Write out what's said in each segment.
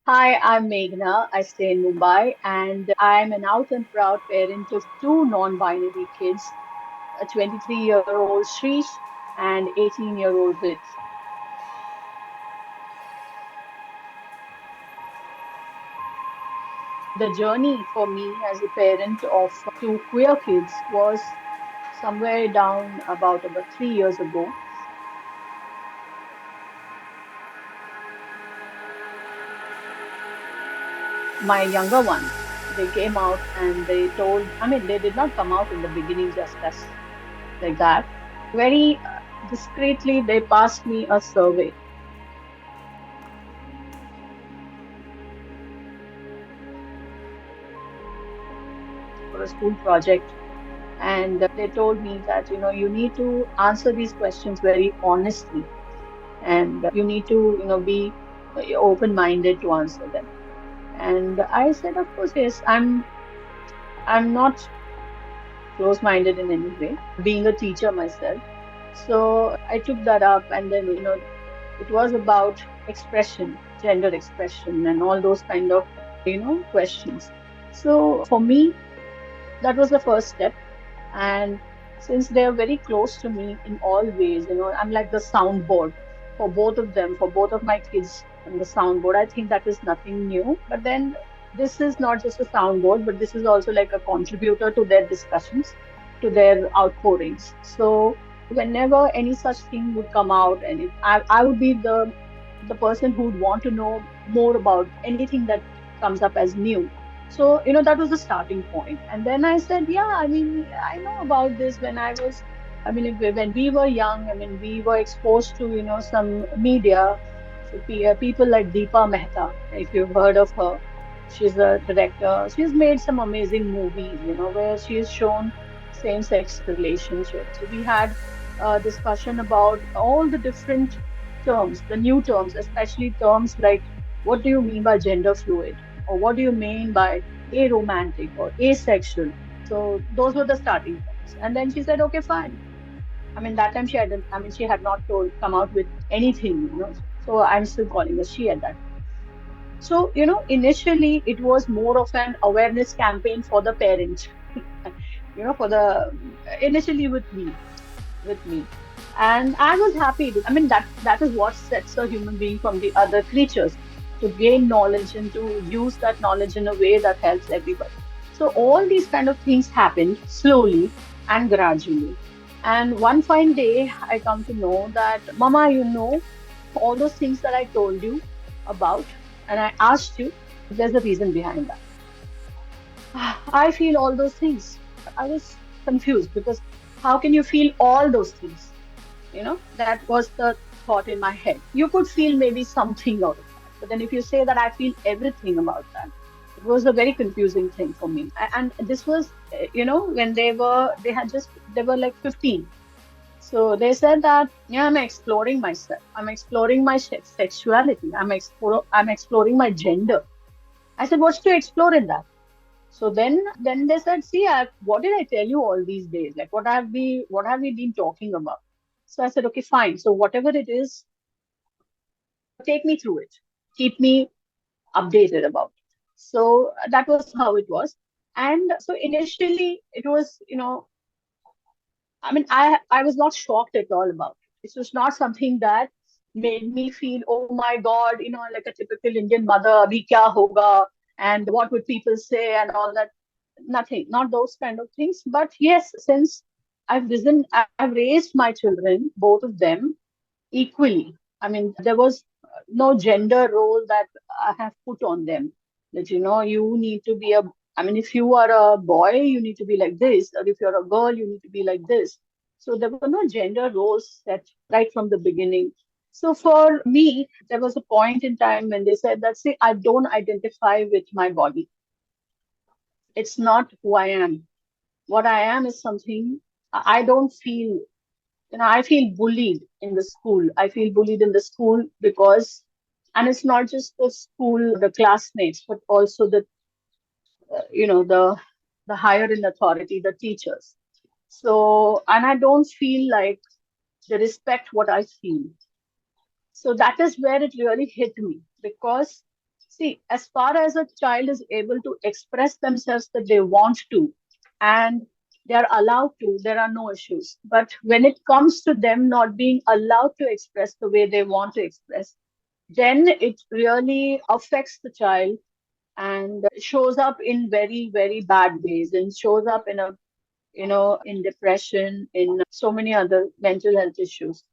Hi, I'm Meghna. I stay in Mumbai and I'm an out and proud parent of two non-binary kids, a 23-year-old Shrish and 18-year-old Rit. The journey for me as a parent of two queer kids was somewhere down about 3 years ago. My younger ones, they came out and they told, I mean, they did not come out in the beginning just as like that. Very discreetly, they passed me a survey for a school project. And they told me that, you need to answer these questions very honestly and you need to, be open-minded to answer them. And I said, of course, yes, I'm not close-minded in any way, being a teacher myself. So I took that up and then, it was about expression, gender expression, and all those kind of, questions. So for me, that was the first step. And since they're very close to me in all ways, I'm like the soundboard for both of them, for both of my kids. I'm the soundboard. I think that is nothing new. But then this is not just a soundboard, but this is also like a contributor to their discussions, to their outpourings. So whenever any such thing would come out, and I would be the person who would want to know more about anything that comes up as new. So, that was the starting point. And then I said, yeah, I mean, I know about this when I was, I mean, when we were young, I mean, we were exposed to, some media. So people like Deepa Mehta, if you've heard of her, she's a director. She's made some amazing movies, where she's shown same-sex relationships. So we had a discussion about all the different terms, the new terms, especially terms like what do you mean by gender fluid? Or what do you mean by aromantic or asexual? So those were the starting points. And then she said, okay, fine. I mean, that time she hadn't, I mean, she had not come out with anything, So I'm still calling her she at that. So, initially it was more of an awareness campaign for the parent, for the initially with me. And I was happy. I mean, that is what sets a human being from the other creatures to gain knowledge and to use that knowledge in a way that helps everybody. So all these kind of things happened slowly and gradually. And one fine day, I come to know that, Mama, all those things that I told you about, and I asked you, there's a reason behind that. I feel all those things. I was confused because how can you feel all those things? That was the thought in my head. You could feel maybe something out of that. But then if you say that I feel everything about that, it was a very confusing thing for me. And this was, when they were like 15. So they said that, yeah, I'm exploring myself. I'm exploring my sexuality. I'm exploring my gender. I said, what's to explore in that? So then they said, see, what did I tell you all these days? Like, what have we been talking about? So I said, okay, fine. So whatever it is, take me through it. Keep me updated about it. So that was how it was. And so initially it was, I mean, I was not shocked at all about it. It was not something that made me feel, oh my God, like a typical Indian mother, abhi kya hoga, and what would people say and all that. Nothing, not those kind of things. But yes, since I've raised my children, both of them, equally. I mean, there was no gender role that I have put on them. That, you need to be I mean, if you are a boy, you need to be like this, or if you're a girl, you need to be like this. So there were no gender roles set right from the beginning. So for me, there was a point in time when they said that, see, I don't identify with my body. It's not who I am. What I am is something I don't feel, I feel bullied in the school. I feel bullied in the school because, and it's not just the school, the classmates, but also the higher in authority, the teachers. So, and I don't feel like they respect what I feel. So that is where it really hit me because, See, as far as a child is able to express themselves that they want to, and they are allowed to, there are no issues. But when it comes to them not being allowed to express the way they want to express, then it really affects the child and shows up in very, very bad ways and shows up in a, in depression, in so many other mental health issues.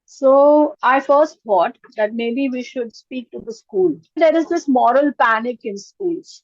So I first thought that maybe we should speak to the school. There is this moral panic in schools.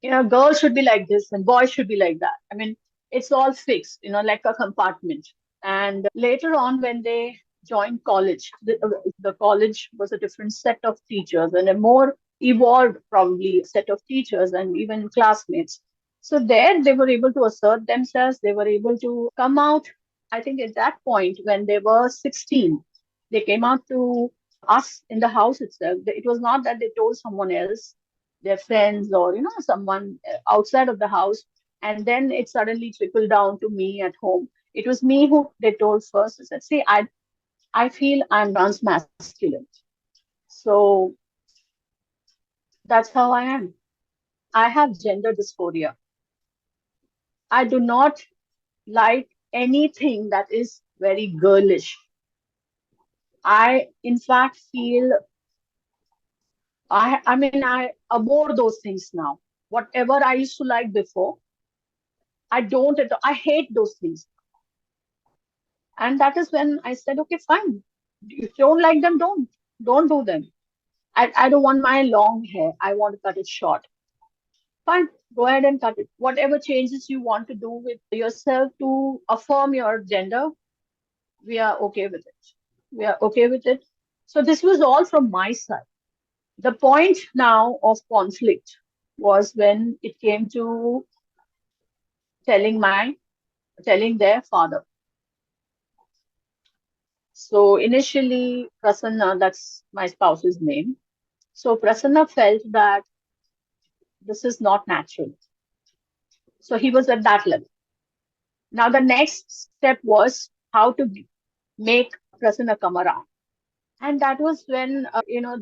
Girls should be like this and boys should be like that. I mean, it's all fixed, like a compartment. And later on, when they joined college, the college was a different set of teachers and a more evolved, probably, set of teachers and even classmates. So there, they were able to assert themselves. They were able to come out. I think at that point, when they were 16, they came out to us in the house itself. It was not that they told someone else, their friends, or someone outside of the house, and then it suddenly trickled down to me at home. It was me who they told first. I said, see, I feel I'm transmasculine. So that's how I am. I have gender dysphoria. I do not like anything that is very girlish. I in fact feel, I abhor those things now. Whatever I used to like before, I don't at all. I hate those things. And that is when I said, okay, fine. If you don't like them, don't do them. I don't want my long hair. I want to cut it short. Fine, go ahead and cut it. Whatever changes you want to do with yourself to affirm your gender, we are okay with it. We are okay with it. So this was all from my side. The point now of conflict was when it came to telling my telling their father. So initially, Prasanna, that's my spouse's name. So Prasanna felt that this is not natural. So he was at that level. Now the next step was how to make Prasanna come around. And that was when,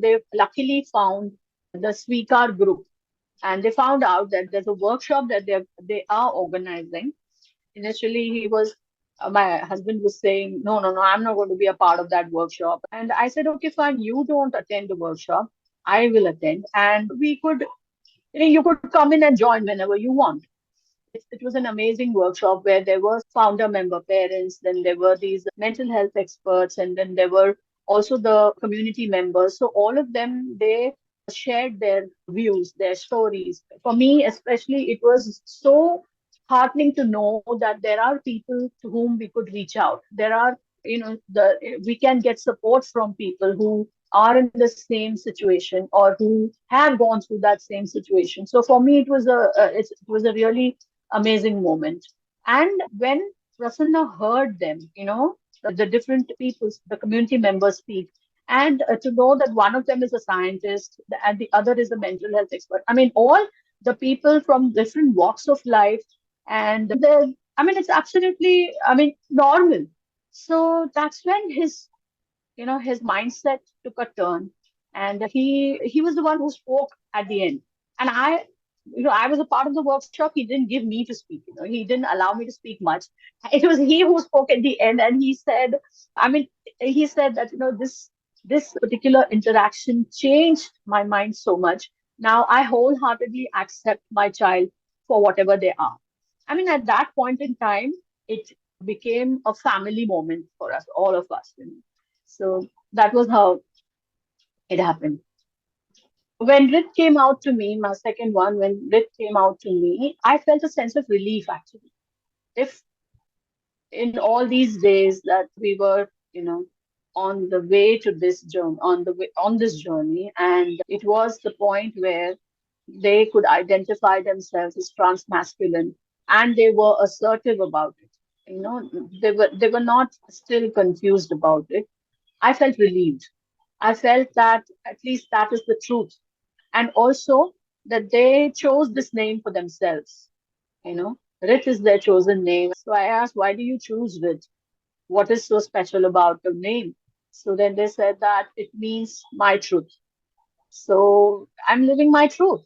they luckily found the Sweekar group. And they found out that there's a workshop that they are organizing. Initially, my husband was saying, no, no, no, I'm not going to be a part of that workshop. And I said, okay, fine, you don't attend the workshop. I will attend. And we could, you could come in and join whenever you want. It was an amazing workshop where there were founder member parents, then there were these mental health experts, and then there were also the community members. So all of them, they shared their views, their stories. For me, especially, it was so heartening to know that there are people to whom we could reach out. There are, we can get support from people who are in the same situation or who have gone through that same situation. So for me, it was a really amazing moment. And when Prasanna heard them, the different people, the community members speak, and to know that one of them is a scientist and the other is a mental health expert. I mean, all the people from different walks of life, and it's absolutely, normal. So that's when his mindset took a turn, and he was the one who spoke at the end. And I was a part of the workshop. He didn't give me to speak. He didn't allow me to speak much. It was he who spoke at the end, and he said, I mean, he said that this particular interaction changed my mind so much. Now I wholeheartedly accept my child for whatever they are. I mean, at that point in time, it became a family moment for us, all of us. So that was how it happened. When Rit came out to me, my second one, when Rit came out to me, I felt a sense of relief actually. If in all these days that we were, on the way to this journey, on this journey, and it was the point where they could identify themselves as transmasculine and they were assertive about it. They were not still confused about it. I felt relieved. I felt that at least that is the truth. And also that they chose this name for themselves. Rit is their chosen name. So I asked, why do you choose Rit? What is so special about the name? So then they said that it means my truth. So I'm living my truth.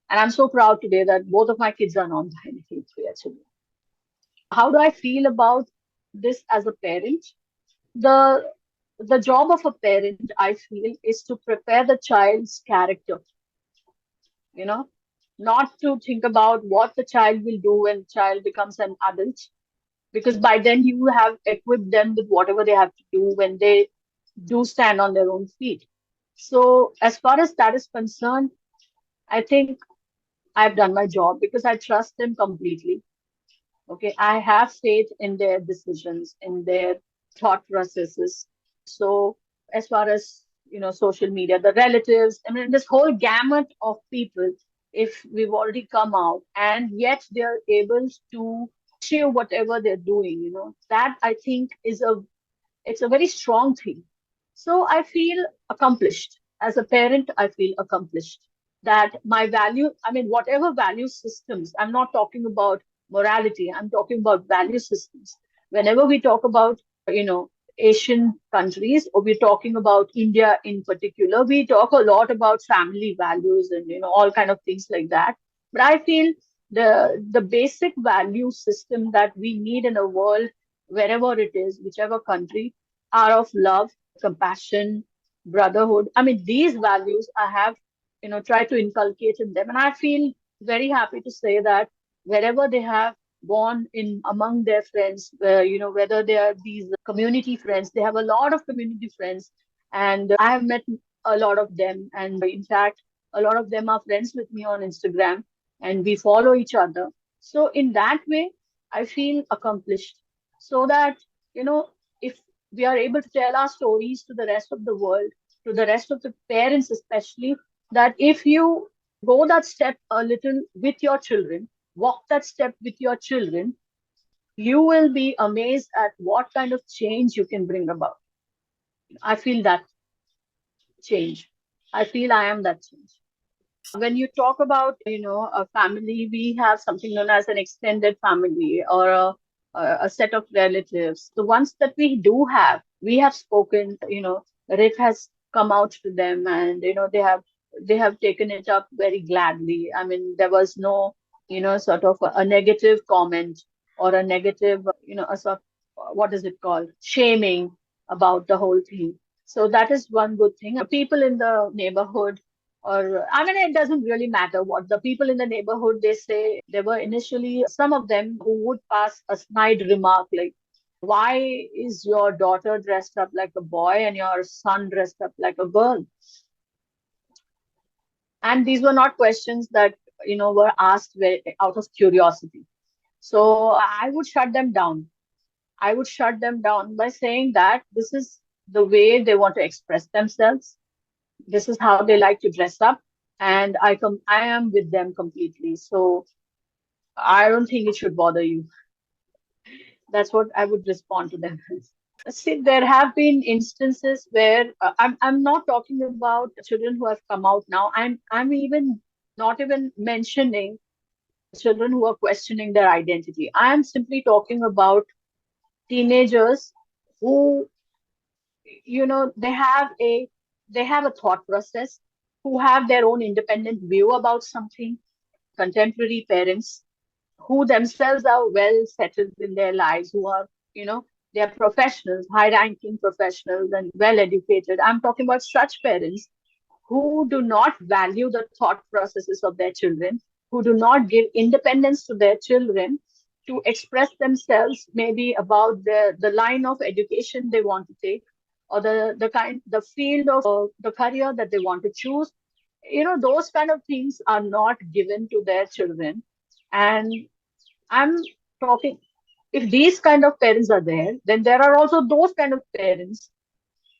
And I'm so proud today that both of my kids are non-binary actually. How do I feel about this as a parent? The the job of a parent, I feel, is to prepare the child's character, you know, not to think about what the child will do when child becomes an adult, because by then you have equipped them with whatever they have to do when they do stand on their own feet. So as far as that is concerned, I think I've done my job because I trust them completely. Okay, I have faith in their decisions, in their thought processes. So as far as social media, the relatives, I mean, this whole gamut of people, if we've already come out and yet they're able to pursue whatever they're doing, that I think it's a very strong thing. So I feel accomplished. As a parent, I feel accomplished that my value, I mean, whatever value systems, I'm not talking about morality, I'm talking about value systems. Whenever we talk about, Asian countries, or we're talking about India in particular, we talk a lot about family values and, all kind of things like that. But I feel the basic value system that we need in a world, wherever it is, whichever country, are of love, compassion, brotherhood. I mean, these values I have, tried to inculcate in them. And I feel very happy to say that wherever they have gone in among their friends, whether they are these community friends, they have a lot of community friends. And I have met a lot of them. And in fact, a lot of them are friends with me on Instagram and we follow each other. So in that way, I feel accomplished. So that, if we are able to tell our stories to the rest of the world, to the rest of the parents, especially, that if you go that step a little with your children, walk that step with your children, you will be amazed at what kind of change you can bring about. I feel that change. I feel I am that change. When you talk about a family, we have something known as an extended family, or a set of relatives. The ones that we do have, we have spoken, Rick has come out to them, and they have taken it up very gladly. I mean, there was no sort of a negative comment, or a negative, a sort of, what is it called, shaming about the whole thing. So that is one good thing. People in the neighborhood, or I mean, it doesn't really matter what the people in the neighborhood they say. There were initially some of them who would pass a snide remark like, why is your daughter dressed up like a boy and your son dressed up like a girl? And these were not questions that were asked out of curiosity. So I would shut them down. I would shut them down by saying that this is the way they want to express themselves. This is how they like to dress up, and I am with them completely. So I don't think it should bother you. That's what I would respond to them. See, there have been instances where I'm not talking about children who have come out now. I'm even not even mentioning children who are questioning their identity. I am simply talking about teenagers who, they have a thought process, who have their own independent view about something. Contemporary parents who themselves are well settled in their lives, who are, they are professionals, high ranking professionals and well educated. I'm talking about such parents who do not value the thought processes of their children, who do not give independence to their children to express themselves, maybe about the line of education they want to take, or the field of the career that they want to choose. Those kind of things are not given to their children. And I'm talking, if these kind of parents are there, then there are also those kind of parents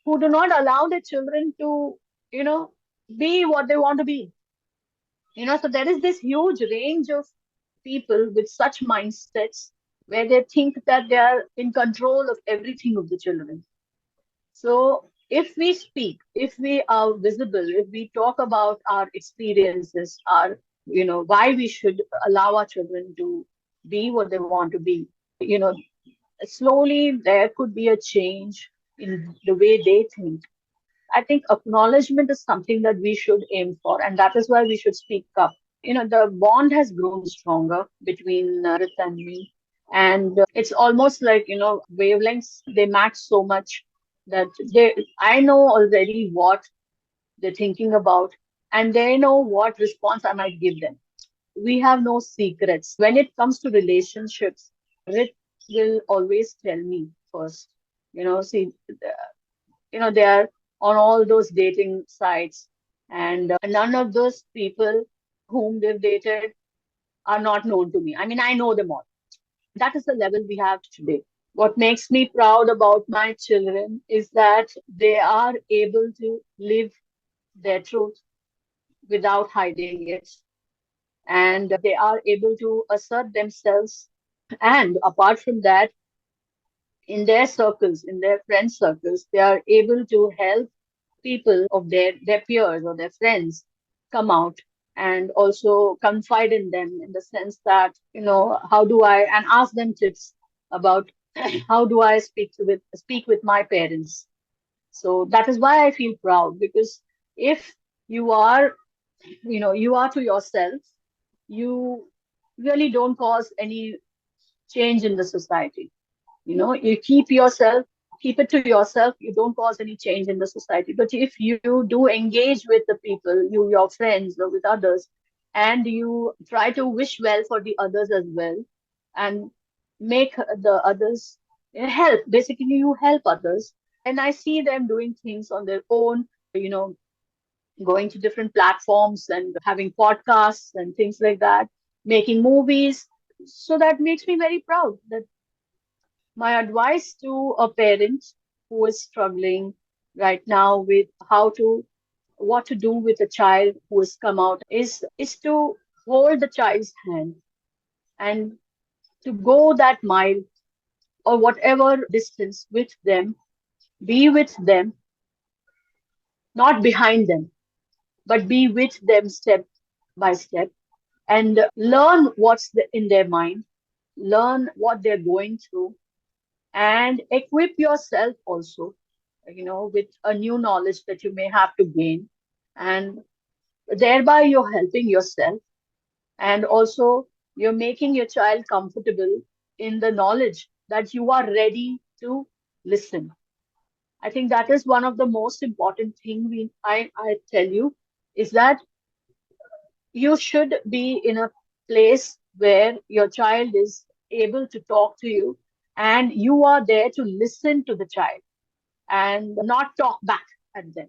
who do not allow their children to, you know, be what they want to be. So there is this huge range of people with such mindsets where they think that they are in control of everything of the children. So if we speak, if we are visible, if we talk about our experiences, why we should allow our children to be what they want to be, you know, slowly there could be a change in the way they think. I think acknowledgement is something that we should aim for, and that is why we should speak up. The bond has grown stronger between Rit and me, and it's almost like, wavelengths, they match so much that I know already what they're thinking about, and they know what response I might give them. We have no secrets. When it comes to relationships, Rit will always tell me first. See, they are on all those dating sites, and none of those people whom they've dated are not known to me. I mean, I know them all. That is the level we have today. What makes me proud about my children is that they are able to live their truth without hiding it, and they are able to assert themselves. And apart from that, in their circles, in their friend circles, they are able to help people of their peers or their friends come out and also confide in them, in the sense that, how do I, and ask them tips about how do I speak with my parents. So that is why I feel proud, because if you are, you are to yourself, you really don't cause any change in the society. You keep it to yourself, you don't cause any change in the society. But if you do engage with the people, your friends or with others, and you try to wish well for the others as well, and make the others help, basically you help others. And I see them doing things on their own, you know going to different platforms and having podcasts and things like that, making movies. So that makes me very proud. That my advice to a parent who is struggling right now with what to do with a child who has come out is to hold the child's hand and to go that mile or whatever distance with them, be with them, not behind them, but be with them step by step, and learn in their mind, learn what they're going through, and equip yourself also, with a new knowledge that you may have to gain. And thereby you're helping yourself, and also you're making your child comfortable in the knowledge that you are ready to listen. I think that is one of the most important thing I tell you, is that you should be in a place where your child is able to talk to you, and you are there to listen to the child and not talk back at them.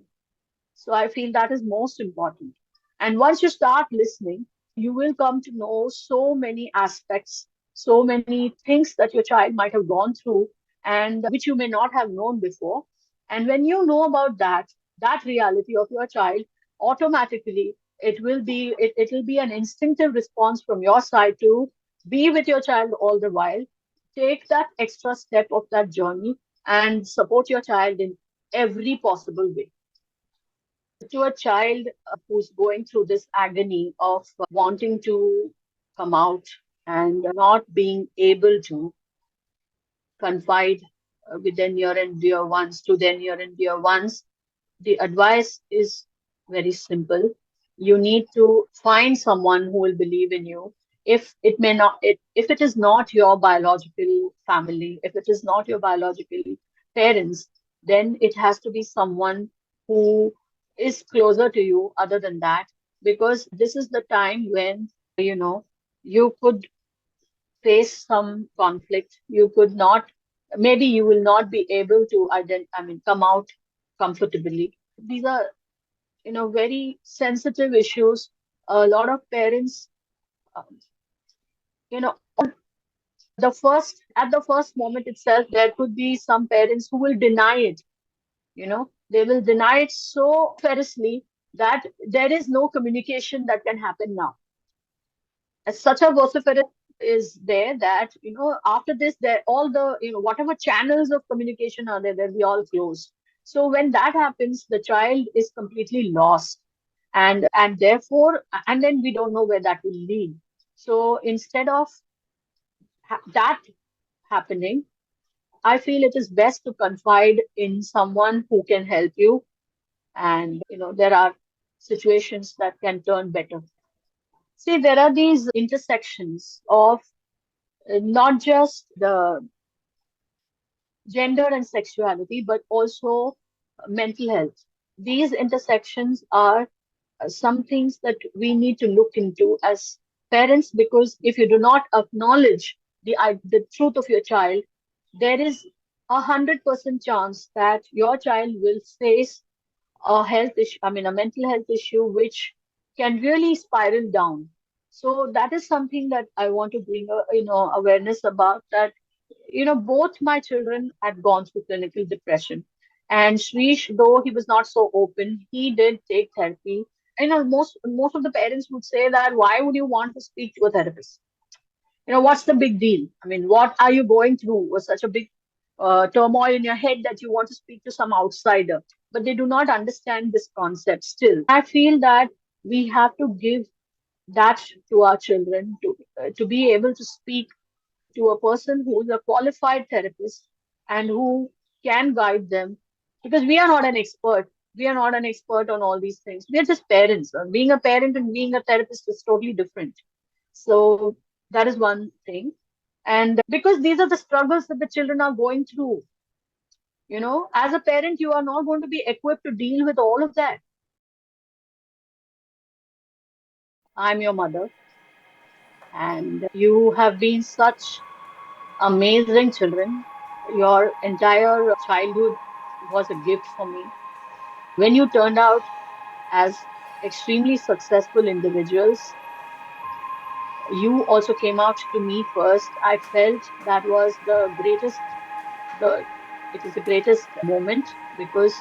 So I feel that is most important. And once you start listening, you will come to know so many aspects, so many things that your child might have gone through and which you may not have known before. And when you know about that reality of your child, automatically it will be an instinctive response from your side to be with your child all the while, take that extra step of that journey, and support your child in every possible way. To a child who's going through this agony of wanting to come out and not being able to confide with their near and dear ones, to their near and dear ones, the advice is very simple. You need to find someone who will believe in you. If it is not your biological family, if it is not your biological parents, then it has to be someone who is closer to you other than that, because this is the time when, you could face some conflict. You could not, maybe you will not be able to come out comfortably. These are, very sensitive issues. A lot of parents, uh, you know, at the first moment itself, there could be some parents who will deny it. They will deny it so ferociously that there is no communication that can happen now. Such a vociferous is there that, after this, there all the, whatever channels of communication are there, they'll be all closed. So when that happens, the child is completely lost, and therefore, and then we don't know where that will lead. So instead of that happening, I feel it is best to confide in someone who can help you, and there are situations that can turn better. See, there are these intersections of not just the gender and sexuality, but also mental health. These intersections are some things that we need to look into as parents, because if you do not acknowledge the truth of your child, there is 100% chance that your child will face a health issue, I mean, a mental health issue, which can really spiral down. So that is something that I want to bring, awareness about, that, both my children had gone through clinical depression. And Shrish, though he was not so open, he did take therapy. Most of the parents would say that, why would you want to speak to a therapist? What's the big deal? I mean, what are you going through? Was such a big turmoil in your head that you want to speak to some outsider? But they do not understand this concept still. I feel that we have to give that to our children, to be able to speak to a person who is a qualified therapist and who can guide them, because we are not an expert. We are not an expert on all these things. We are just parents. Being a parent and being a therapist is totally different. So that is one thing. And because these are the struggles that the children are going through, as a parent, you are not going to be equipped to deal with all of that. I'm your mother, and you have been such amazing children. Your entire childhood was a gift for me. When you turned out as extremely successful individuals, you also came out to me first. I felt that was the it is the greatest moment, because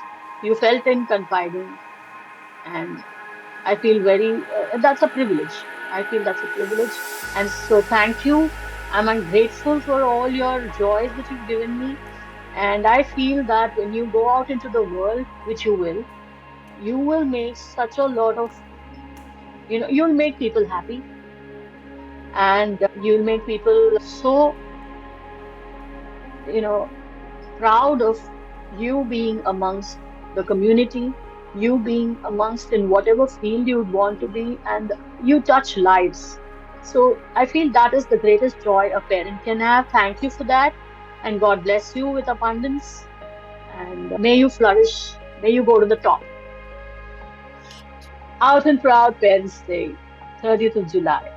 you felt in confiding, and I feel that's a privilege. I feel that's a privilege. And so thank you. I'm grateful for all your joys that you've given me. And I feel that when you go out into the world, which you will make such a lot of, you'll make people happy, and you'll make people so, you know, proud of you being amongst the community, you being amongst in whatever field you would want to be, and you touch lives. So I feel that is the greatest joy a parent can have. Thank you for that. And God bless you with abundance. And may you flourish. May you go to the top. Out and proud Parents' Day, 30th of July.